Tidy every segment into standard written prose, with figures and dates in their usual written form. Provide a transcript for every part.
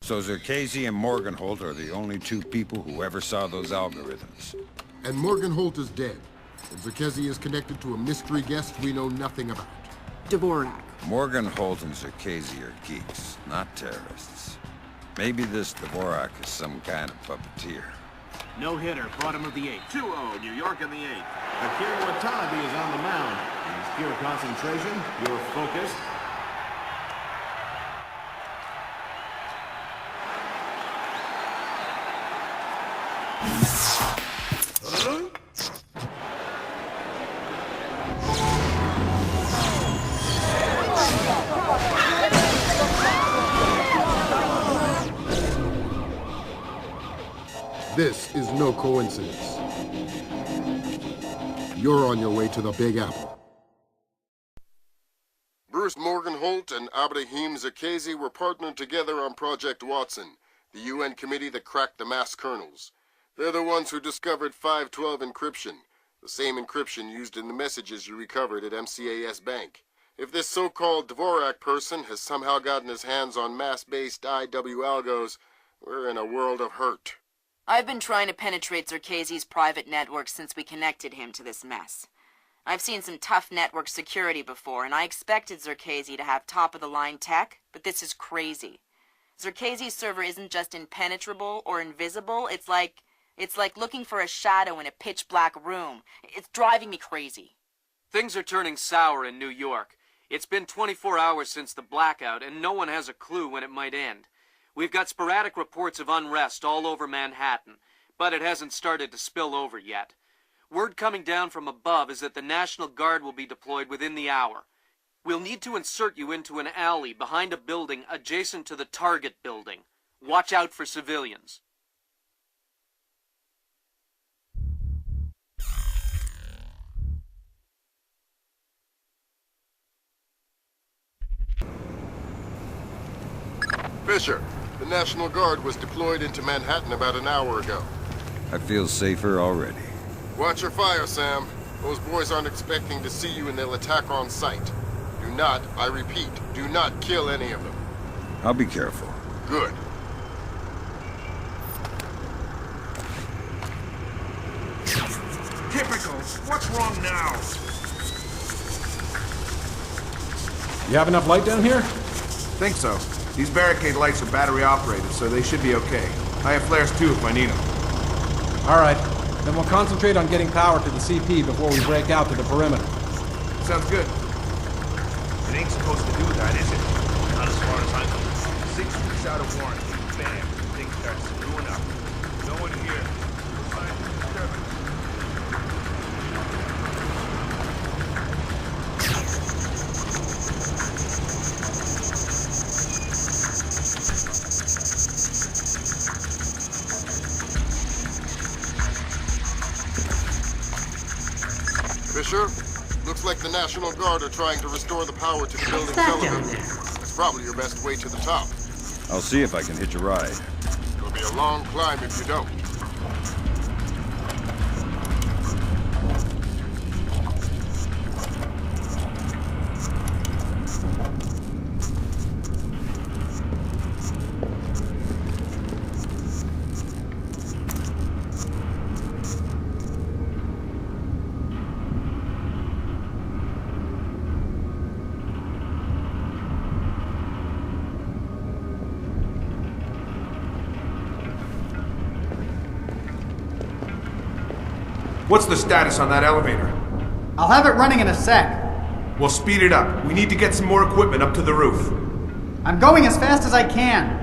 So Zherkezhi and Morgenholt are the only two people who ever saw those algorithms. And Morgenholt is dead. And Zherkezhi is connected to a mystery guest we know nothing about. Dvorak. Morgenholt and Zherkezhi are geeks, not terrorists. Maybe this Dvorak is some kind of puppeteer. No hitter, bottom of the 8th. 2-0, New York in the 8th. Akira Watanabe is on the mound. He's pure concentration, pure focus. This is no coincidence. You're on your way to the Big Apple. Bruce Morgenholt and Abraham Zherkezhi were partnered together on Project Watson, the UN committee that cracked the mass kernels. They're the ones who discovered 512 encryption, the same encryption used in the messages you recovered at MCAS Bank. If this so-called Dvorak person has somehow gotten his hands on mass-based IW algos, we're in a world of hurt. I've been trying to penetrate Zherkezhi's private network since we connected him to this mess. I've seen some tough network security before, and I expected Zherkezhi to have top-of-the-line tech, but this is crazy. Zherkezhi's server isn't just impenetrable or invisible, it's like looking for a shadow in a pitch-black room. It's driving me crazy. Things are turning sour in New York. It's been 24 hours since the blackout, and no one has a clue when it might end. We've got sporadic reports of unrest all over Manhattan, but it hasn't started to spill over yet. Word coming down from above is that the National Guard will be deployed within the hour. We'll need to insert you into an alley behind a building adjacent to the target building. Watch out for civilians. Fisher, the National Guard was deployed into Manhattan about an hour ago. I feel safer already. Watch your fire, Sam. Those boys aren't expecting to see you and they'll attack on sight. Do not, I repeat, do not kill any of them. I'll be careful. Good. Typical. What's wrong now? You have enough light down here? Think so. These barricade lights are battery operated, so they should be okay. I have flares too if I need them. All right. Then we'll concentrate on getting power to the CP before we break out to the perimeter. Sounds good. It ain't supposed to do that, is it? Not as far as I know. 6 weeks out of warranty. Bam. Things start screwing up. No one here. No signs of disturbance. Fisher, looks like the National Guard are trying to restore the power to the building's elevator. It's probably your best way to the top. I'll see if I can hitch a ride. It'll be a long climb if you don't. What's the status on that elevator? I'll have it running in a sec. We'll speed it up. We need to get some more equipment up to the roof. I'm going as fast as I can.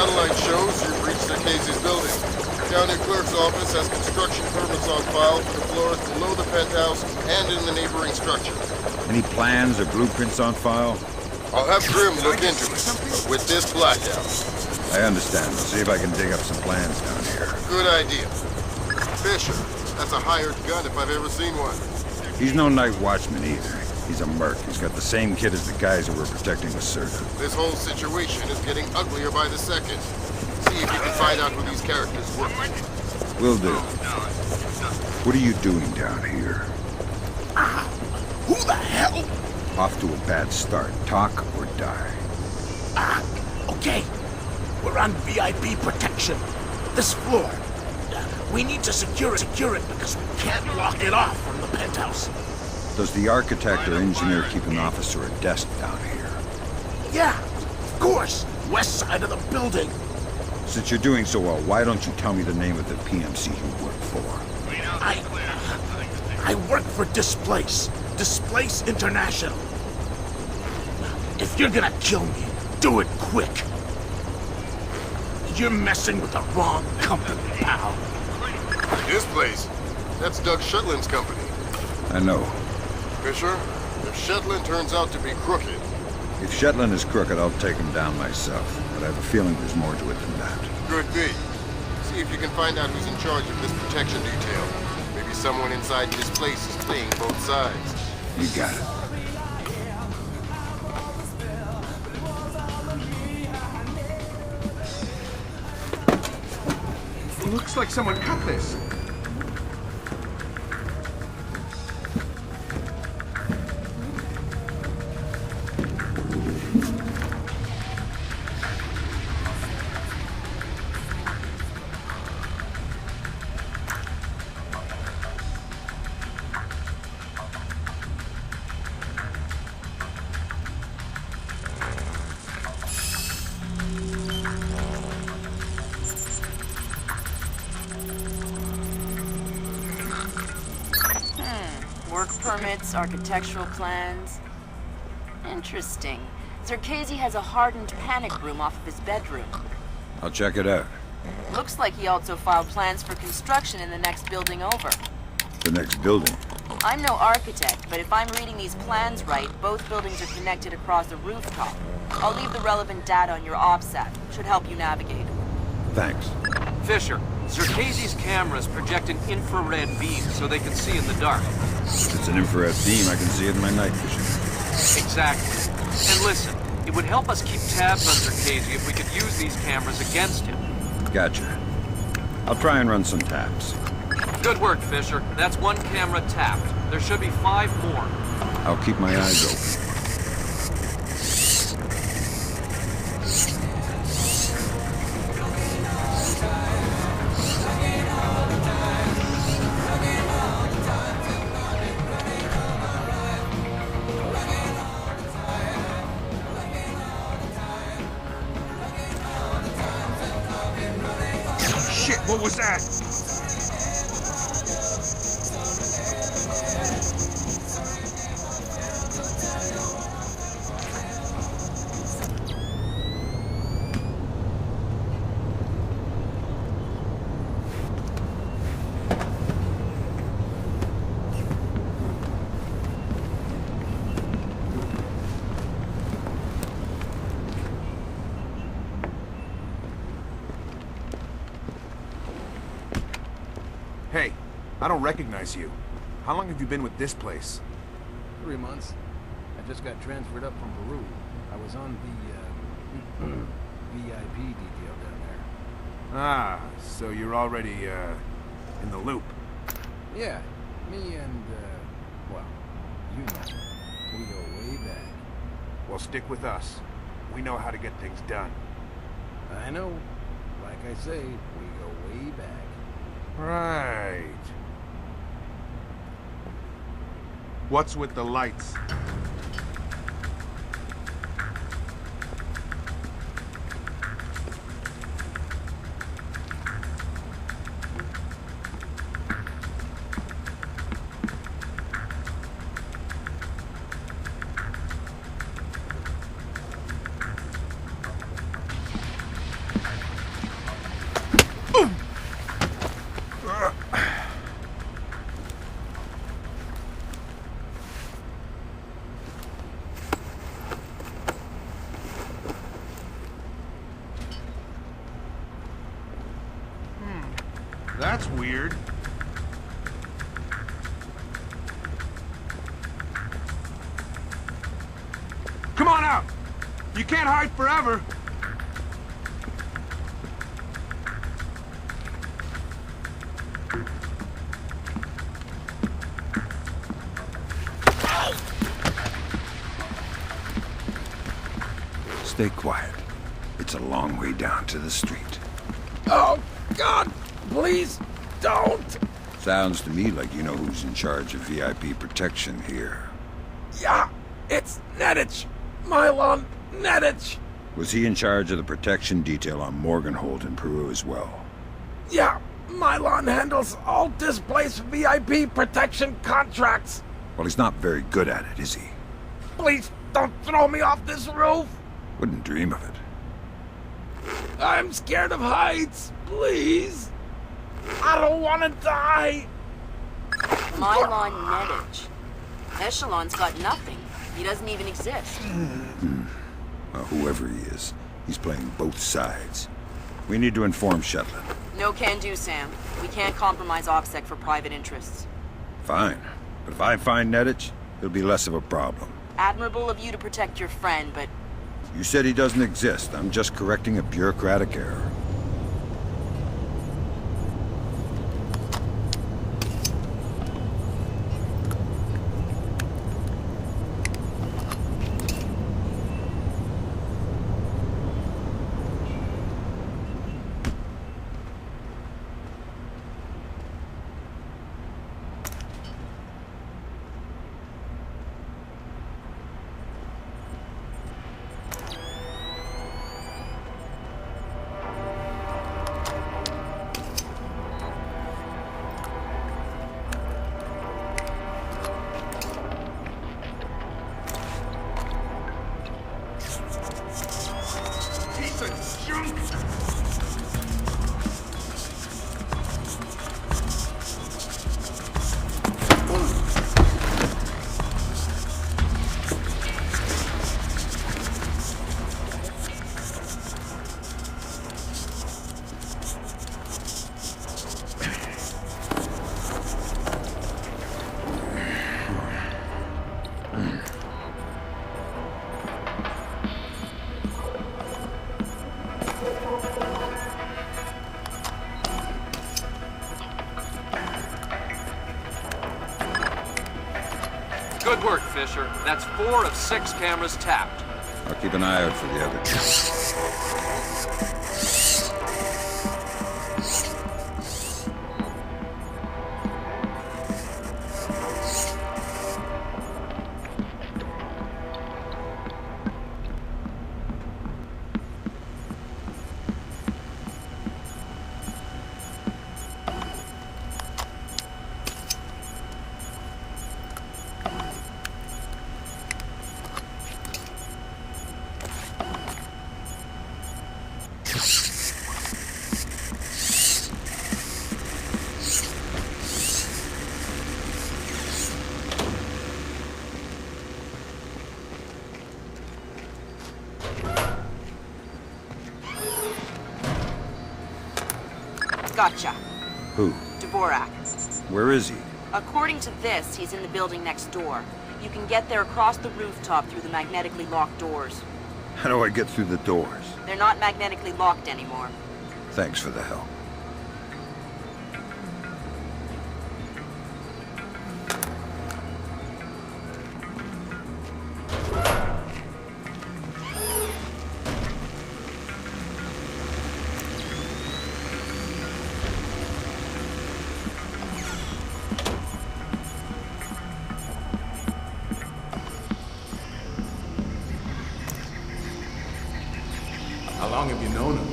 satellite shows you've reached Zherkezhi's building. The county clerk's office has construction permits on file for the floors below the penthouse and in the neighboring structure. Any plans or blueprints on file? I'll have Grim look into it, but with this blackout. I understand. I'll see if I can dig up some plans down here. Good idea. Fisher, that's a hired gun if I've ever seen one. He's no night watchman either. He's a merc. He's got the same kit as the guys who were protecting the Serta. This whole situation is getting uglier by the second. See if you can find out who these characters work with. Will do. What are you doing down here? Who the hell? Off to a bad start. Talk or die. Okay. We're on VIP protection. This floor. We need to secure it because we can't lock it off from the penthouse. Does the architect or engineer keep an office or a desk down here? Yeah, of course. West side of the building. Since you're doing so well, why don't you tell me the name of the PMC you work for? I work for Displace. Displace International. If you're gonna kill me, do it quick. You're messing with the wrong company, pal. This place? That's Doug Shetland's company. I know. Fisher, if Shetland turns out to be crooked... If Shetland is crooked, I'll take him down myself. But I have a feeling there's more to it than that. Could be. See if you can find out who's in charge of this protection detail. Maybe someone inside this place is playing both sides. You got it. Looks like someone cut this. Work permits, architectural plans. Interesting. Zherkezhi has a hardened panic room off of his bedroom. I'll check it out. Looks like he also filed plans for construction in the next building over. The next building. I'm no architect, but if I'm reading these plans right, both buildings are connected across the rooftop. I'll leave the relevant data on your OPSAT. Should help you navigate. Thanks. Fisher, Zherkezhi's cameras project an infrared beam so they can see in the dark. If it's an infrared beam, I can see it in my night vision. Exactly. And listen, it would help us keep tabs on Zherkezhi if we could use these cameras against him. Gotcha. I'll try and run some taps. Good work, Fisher. That's one camera tapped. There should be 5 more. I'll keep my eyes open. Shit, what was that? Hey, I don't recognize you. How long have you been with this place? 3 months. I just got transferred up from Peru. I was on the, VIP detail down there. Ah, so you're already, in the loop. Yeah, me and, well, you know. We go way back. Well, stick with us. We know how to get things done. I know. Like I say, we go way back. Right. What's with the lights? That's weird. Come on out! You can't hide forever! Stay quiet. It's a long way down to the street. Oh, God! Please, don't! Sounds to me like you know who's in charge of VIP protection here. Yeah, it's Nedich. Mylon Nedich. Was he in charge of the protection detail on Morgenhold in Peru as well? Yeah, Mylon handles all displaced VIP protection contracts. Well, he's not very good at it, is he? Please, don't throw me off this roof. Wouldn't dream of it. I'm scared of heights. Please. I don't want to die. Mylon Nedich. Echelon's got nothing. He doesn't even exist. Well, whoever he is, he's playing both sides. We need to inform Shetland. No can do, Sam. We can't compromise OPSEC for private interests. Fine. But if I find Nedich, it'll be less of a problem. Admirable of you to protect your friend, but You said he doesn't exist. I'm just correcting a bureaucratic error. Good work, Fisher. That's 4 of 6 cameras tapped. I'll keep an eye out for the other two. Gotcha. Who? Dvorak. Where is he? According to this, he's in the building next door. You can get there across the rooftop through the magnetically locked doors. How do I get through the doors? They're not magnetically locked anymore. Thanks for the help. How long have you known him?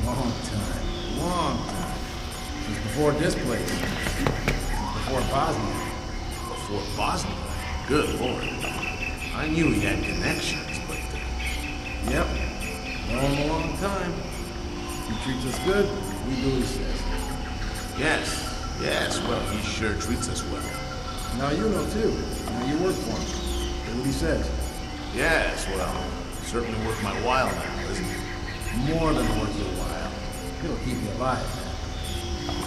Long time. Long time. Since before this place. Since before Bosnia. Before Bosnia? Good lord. I knew he had connections, but... Yep. Known him a long time. He treats us good, we do what he says. Yes, well, he sure treats us well. Now you know too. Now you work for him. Do what he says. Yes, well, certainly worth my while now, isn't it? More than worth your while. It'll keep you alive, man.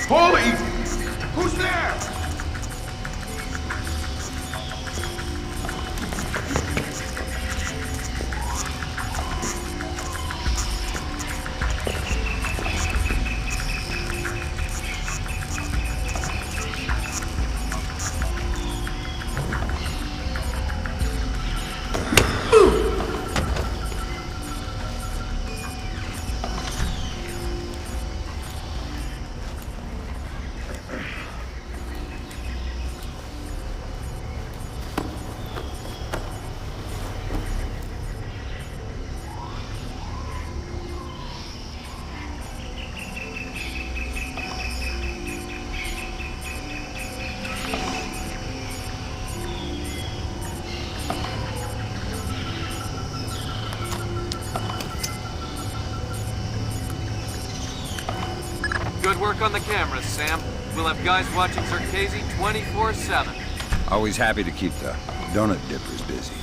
Holy! Who's there? Good work on the cameras, Sam. We'll have guys watching Zherkezhi 24/7. Always happy to keep the donut dippers busy.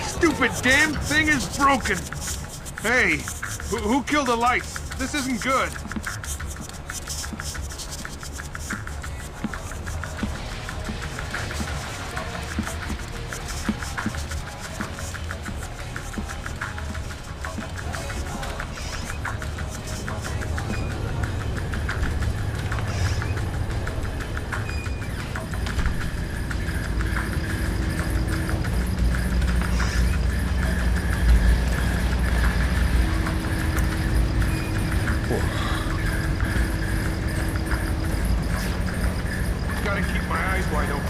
Stupid damn thing is broken! Hey, who killed the lights? This isn't good. Gotta keep my eyes wide open.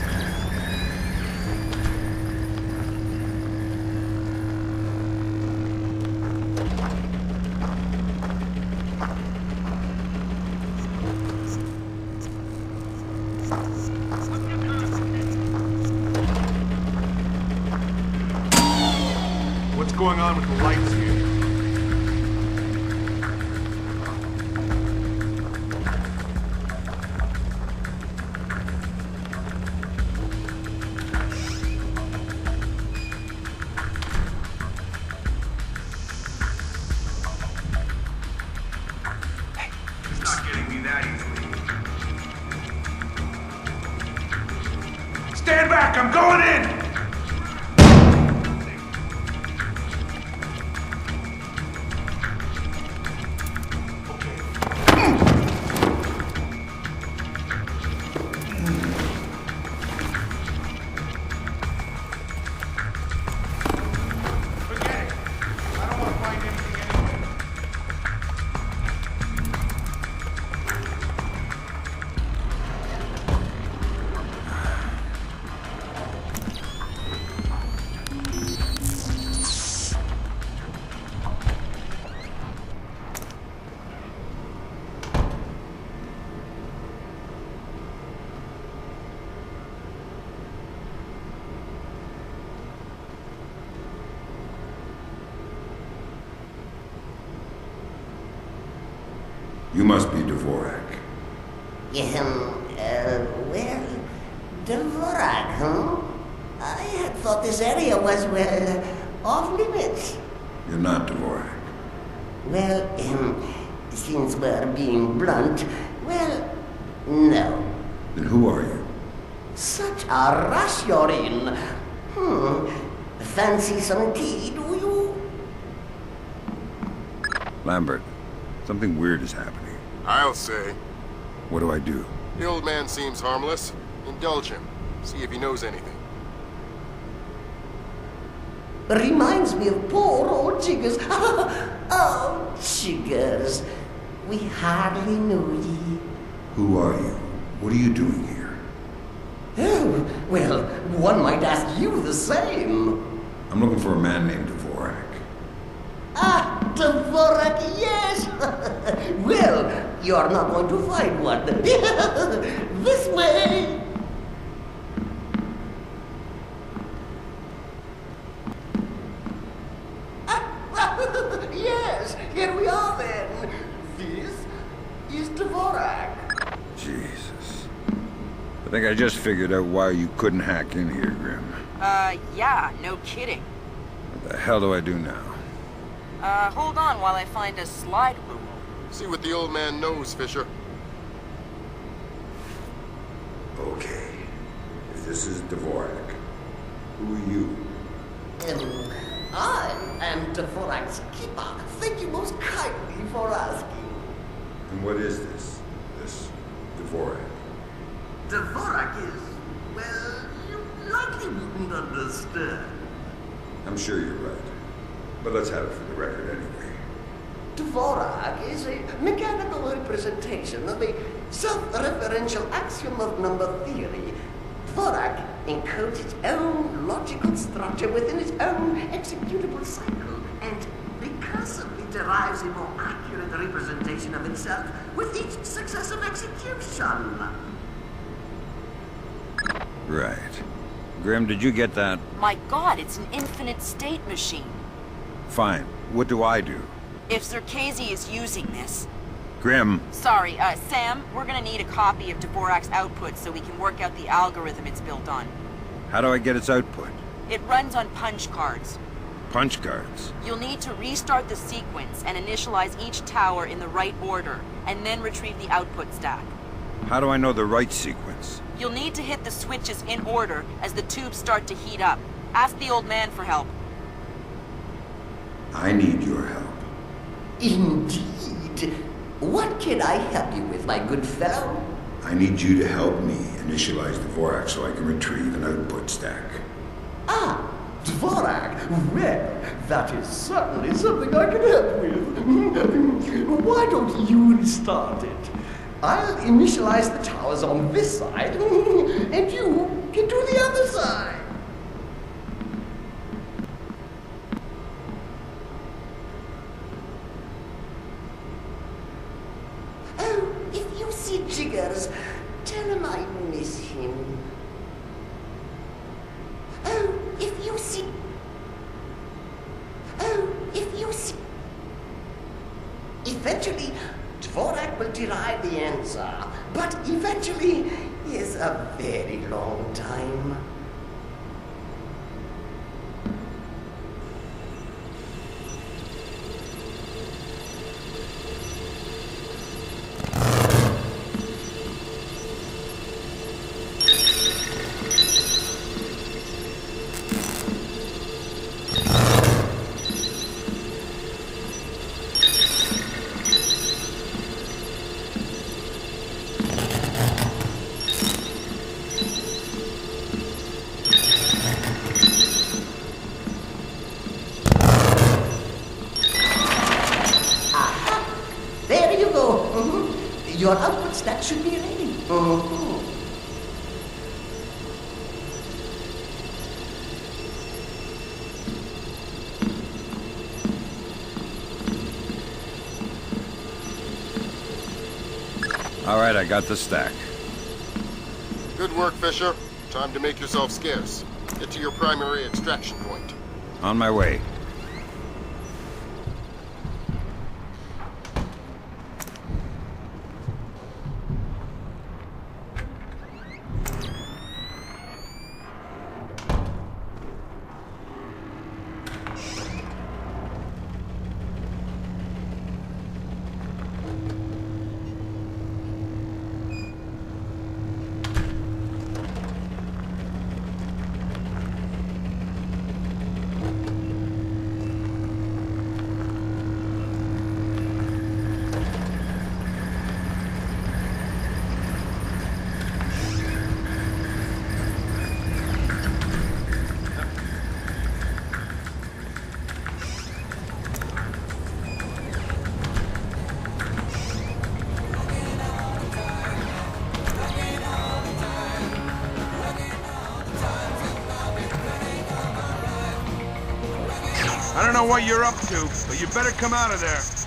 What's going on with the lights here? Stand back! I'm going in! Forget it. I don't want to find anything anyway. You must be Dvorak. Well, Dvorak, huh? I had thought this area was, well, off limits. You're not Dvorak. Well, since we're being blunt, well, no. Then who are you? Such a rush you're in. Fancy some tea, do you? Lambert, something weird is happening. I'll say. What do I do? The old man seems harmless. Indulge him. See if he knows anything. Reminds me of poor old Jiggers. Oh, Jiggers. We hardly knew ye. Who are you? What are you doing here? Oh, well, one might ask you the same. I'm looking for a man named Dvorak. Ah, Dvorak, yes! Well, you're not going to find one. This way! Yes, here we are then. This is Dvorak. Jesus. I think I just figured out why you couldn't hack in here, Grim. Yeah, no kidding. What the hell do I do now? Hold on while I find a slide rule. See what the old man knows, Fisher. Okay. If this is Dvorak, who are you? I am Dvorak's keeper. Thank you most kindly for asking. And what is this? This Dvorak? Dvorak is, well, you likely wouldn't understand. I'm sure you're right. But let's have it for the record anyway. Dvorak is a mechanical representation of a self-referential axiom of number theory. Dvorak encodes its own logical structure within its own executable cycle, and recursively derives a more accurate representation of itself with each successive execution. Right. Grim, did you get that? My god, it's an infinite state machine. Fine. What do I do? If Zherkezhi is using this... Grim. Sorry, Sam, we're gonna need a copy of Dvorak's output so we can work out the algorithm it's built on. How do I get its output? It runs on punch cards. Punch cards? You'll need to restart the sequence and initialize each tower in the right order, and then retrieve the output stack. How do I know the right sequence? You'll need to hit the switches in order as the tubes start to heat up. Ask the old man for help. I need your help. Indeed. What can I help you with, my good fellow? I need you to help me initialize Dvorak so I can retrieve an output stack. Ah, Dvorak. Well, that is certainly something I can help with. Why don't you restart it? I'll initialize the towers on this side, and you can do the other side. Oh, if you see Jiggers, tell him I miss him. Oh, if you see... Eventually, Dvorak will derive the answer, but eventually is a very long time. Your output stack should be ready. All right, I got the stack. Good work, Fisher. Time to make yourself scarce. Get to your primary extraction point. On my way. I don't know what you're up to, but you better come out of there.